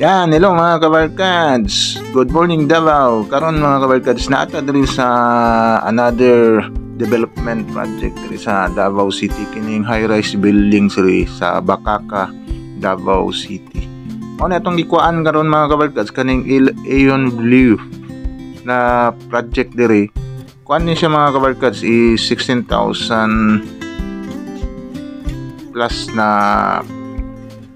Yan, hello mga kabarkads. Good morning Davao. Karon mga kabarkads, naata diri sa another development project diri sa Davao City, kining high-rise building diri sa Bakaka, Davao City. Mao na itong gikuan karon mga kabarkads, kaning Aeon Blue na project diri. Kuan ni siya mga kabarkads is 16,000 plus na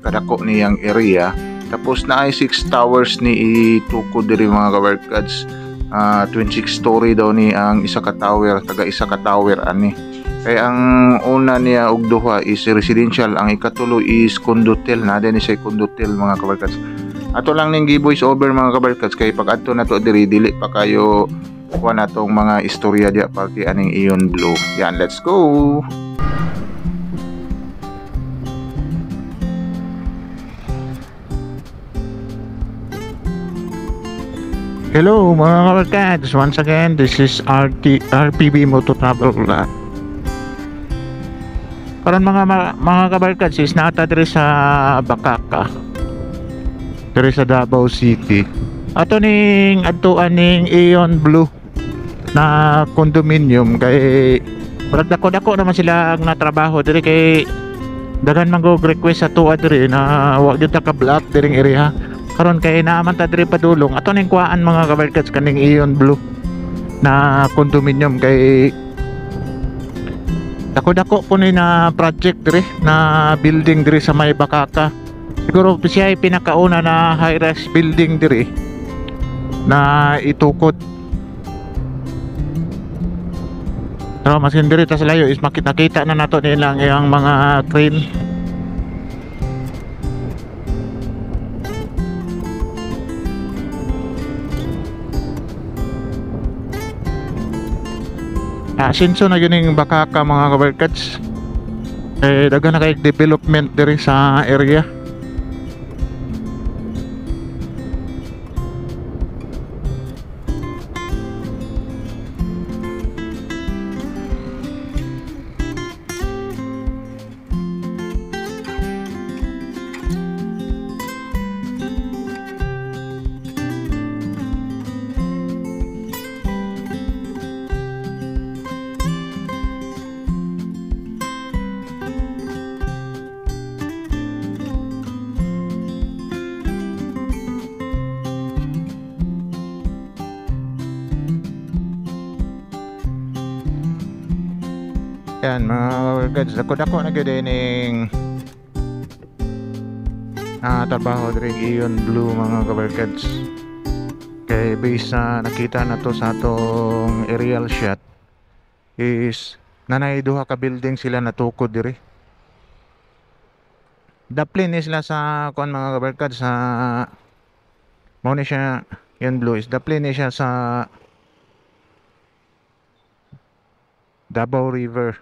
kadako niyang area. Tapos na ay 6 towers ni itukod diri mga kabarkads. 26 story daw ni ang isa ka tower, taga isa ka tower ani. Kaya ang una niya og duha is residential, ang ikatulo is condotel, na din siya condotel mga kabarkads. Ato lang ning gi-voice over mga kabarkads kay pag adto nato diri dili pa kayo kuha natong mga istorya dia party aning Aeon Blue. Yan, let's go. Hello mga kabarkads, once again this is RPB Moto Travel Vlog. Karon mga kabarkads is naata diri sa Bakaka, diri sa Davao City. Ato ning adtuan ning Aeon Blue na condominium kay murag dako naman sila ang natrabaho diri kay daghan man go request sa tuwa diri na wa gyud ta ka block diring area. Karon kay naaman ta diri padulong ato ning kuhaan mga kabarkads kaning Aeon Blue na condominium kay dako po ni na project diri na building diri sa may Bakaka. Siguro siya ay pinakauna na high-rise building diri na itukod. Pero masin diri ta sa layo is makita na nato nilang iyang mga crane. Sinso na yun yung Bakaka mga kabarkads, daghan na kay development diri sa area. Yan mga kabarkads, dako na gyud ning trabaho diri Aeon Blue mga kabarkads. Kay base sa nakita na to sa atong aerial shot is nanay duha ka building sila natukod diri. Daplin ni sila sa kuan mga kabarkads sa mao ni siya Aeon Blue is daplin ni siya sa Davao River.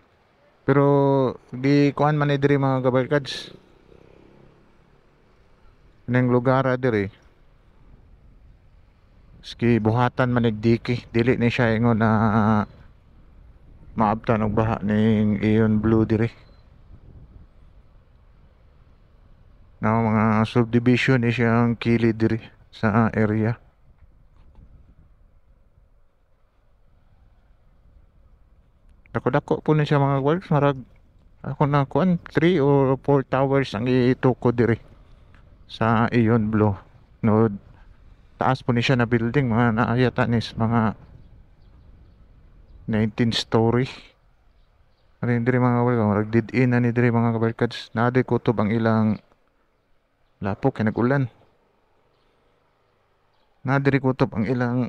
Pero di kuan man ni diri mga kabarkads nang lugar diri ski buhatan man diki, dili ni siya ingon na maabtan og baha ning Aeon Blue diri na mga subdivision ni siyang kilid diri sa area. Dako po na siya mga works, marag ako na kuan 3 or 4 towers ang itukod diri sa Aeon Blue. No, taas po ni siya na building, mga naayata nis mga 19 story. Ano diri mga works, marag dead in na ni diri mga kabarkads. Naadi kutob ang ilang lapok kay nag-ulan. Naadi kutob ang ilang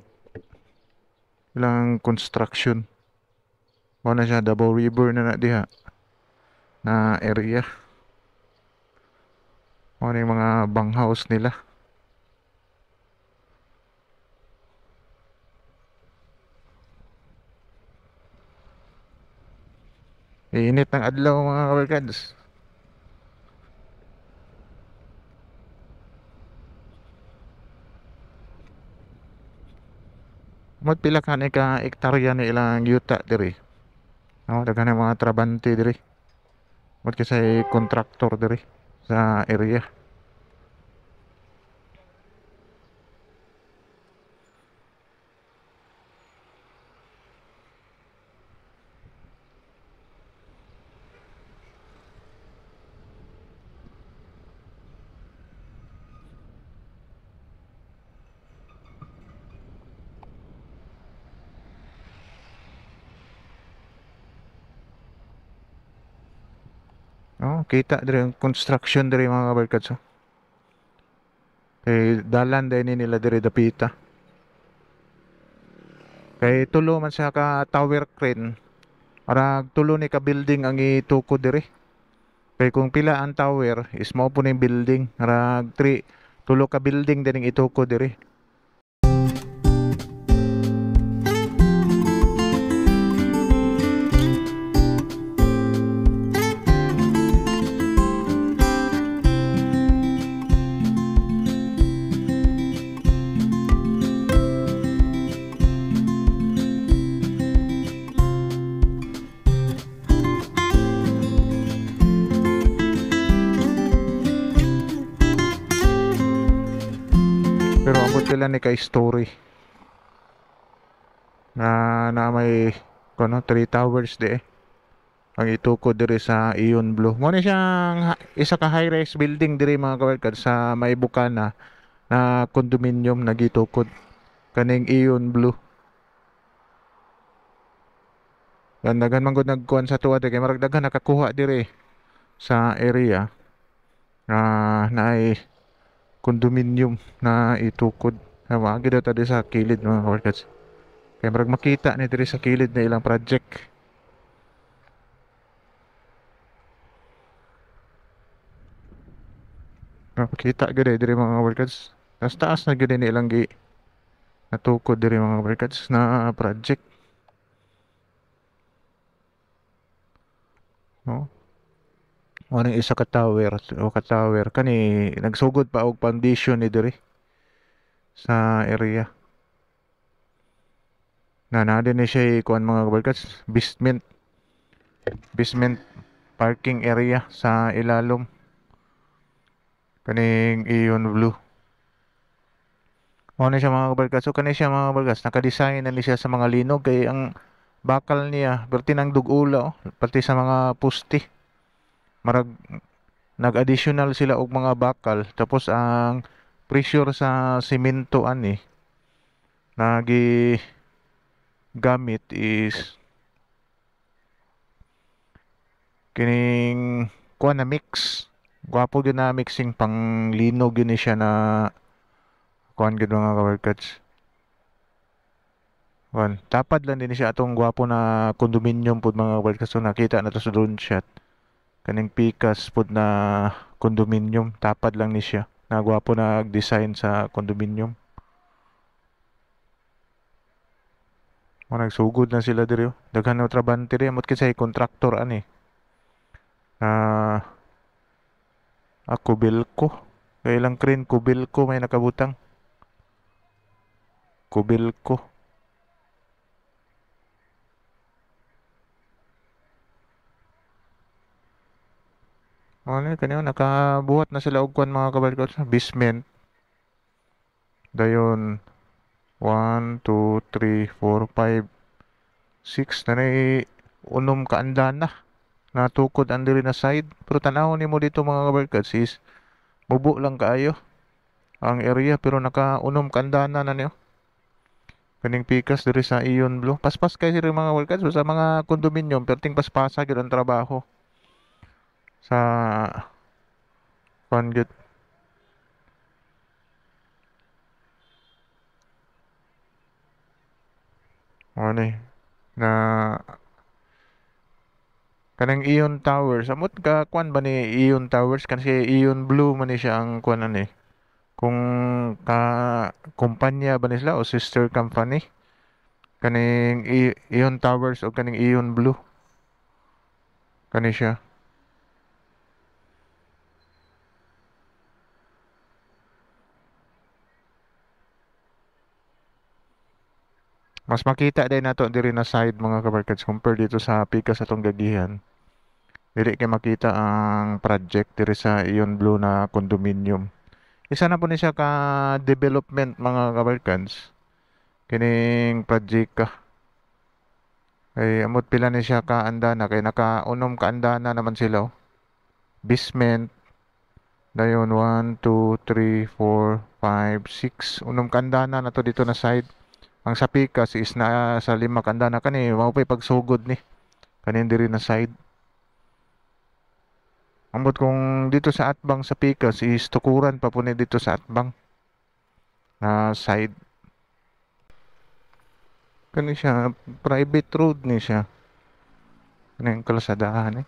construction. Mao na siya Davao River na diha na area. Mao na yung mga banghouse nila. Init ng adlaw mga kabarkads. Magpila ka ni ka ektarya ni ilang yuta diri. Daghan ng mga trabante diri. Wat kasi contractor diri sa area. Oh, kita diri ang construction diri mga kabarkads. Oh. Kay dalan din nila diri dapita. Kay tulo man siya ka tower crane. Arag tulo ni ka building ang itukod diri. Kay kung pila ang tower is mao po ning building. Arag 3 tulo ka building din ang itukod diri. Pero abot sila ni kay story na may kuno 3 towers di ang itukod diri sa Ion Blue. Mo ni siyang isa ka high-rise building diri mga kabarkad sa may Bukana na condominium nagitukod kaning Ion Blue. Yan daghan man gud nagkuan sa tuwa kay marag daghan nakakuha diri sa area na ay condominium na itukod. Hawa gid ta di sa kilid mga kabarkad. Kaya marag makita ni diri sa kilid na ilang project. Makita gid diri mga kabarkads. Tas taas na gid ni ilang gi natukod diri mga kabarkads na project. No? Ano isa ka tower o ka tower kani nagsugod pa og foundation ni diri sa area. Na din ni siya kuan mga kabarkads basement parking area sa ilalom kaning Ion Blue. Ano siya mga kabarkads, so kani siya mga kabarkads naka-design na ni siya sa mga linog kay ang bakal niya perti nang dugula pati sa mga poste marag nag-additional sila og mga bakal tapos ang pressure sa semento ani nagi gamit is kining kuan na mix gwapo gyud na mixing pang linog yun ni siya na kuan gyud mga kabarkads. Kuan tapad lang din siya atong gwapo na condominium pud mga kabarkads. So nakita na to sa drone shot kaning pikas pud na condominium tapad lang ni siya na gwapo na design sa condominium. Mo nagsugod na sila diri oh. Daghan na trabante diri amot kisay contractor ani. Kubilko. Kay ilang crane Kubilko may nakabutang. Kubilko. Ano kaniyo nakabuhat na sila og kuan mga kabarkod sa basement. Dayon 1 2 3 4 5 6 na unom ka andana natukod ang diri na side pero tan-awon nimo dito mga kabarkod is mubo lang kaayo ang area pero nakaunom ka andana na niyo kaning pikas diri sa Ion Blue paspas kay diri mga kabarkod sa mga condominium perting paspasa gyud ang trabaho sa kuan gyud. Ano na kanang Ion Towers amot ka kuan ba ni Ion Towers kasi Ion Blue man ni siya ang kuan ani kung ka kumpanya ba ni sila o sister company kaning Ion Towers o kaning Ion Blue kani siya. Mas makita din nato diri na side mga kabarkads compare dito sa pikas atong gagihan. Dili kay makita ang project diri sa Ion Blue na condominium. Isa na po ni siya ka development mga kabarkads. Kining project ka. Ay amot pila ni siya ka andana kay nakaunom ka andana naman sila. Oh. Basement. Dayon 1 2 3 4 5 6 unom ka andana na to dito na side. Ang sa pikas is na sa 5 kandana kani mao pay pagsugod ni kanin diri na side. Ambot kung dito sa Atbang sa Picas is tukuran pa po ni dito sa Atbang na side. Kani siya private road ni siya. Kani ang kalasadahan eh.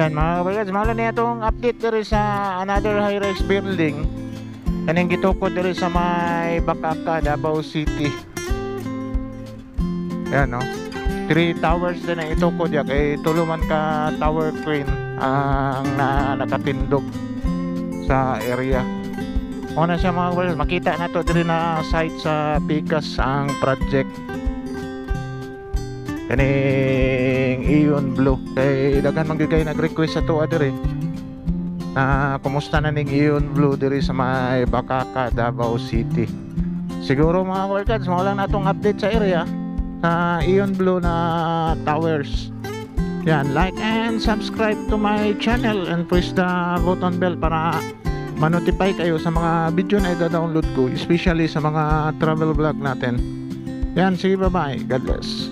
Yan mga kabarkads, mahalo na itong update diri sa another high-rise building. Kaning gitukod diri sa may Bakaka, Davao City. Yan no. 3 towers din ang itukod ya kay tuluman ka tower crane ang nakatindog sa area. Una siya mga kabarkads, makita na to diri na site sa Picas ang project. Kaning Ion Blue kay daghan manggigay nag-request sa tuwa diri na kumusta na ning Ion Blue diri sa may Bakaka, Davao City. Siguro mga kabarkads, mao lang natong update sa area sa Ion Blue na towers. Yan, like and subscribe to my channel and press the button bell para ma-notify kayo sa mga video na i-download ko, especially sa mga travel vlog natin. Yan, sige, bye bye, God bless.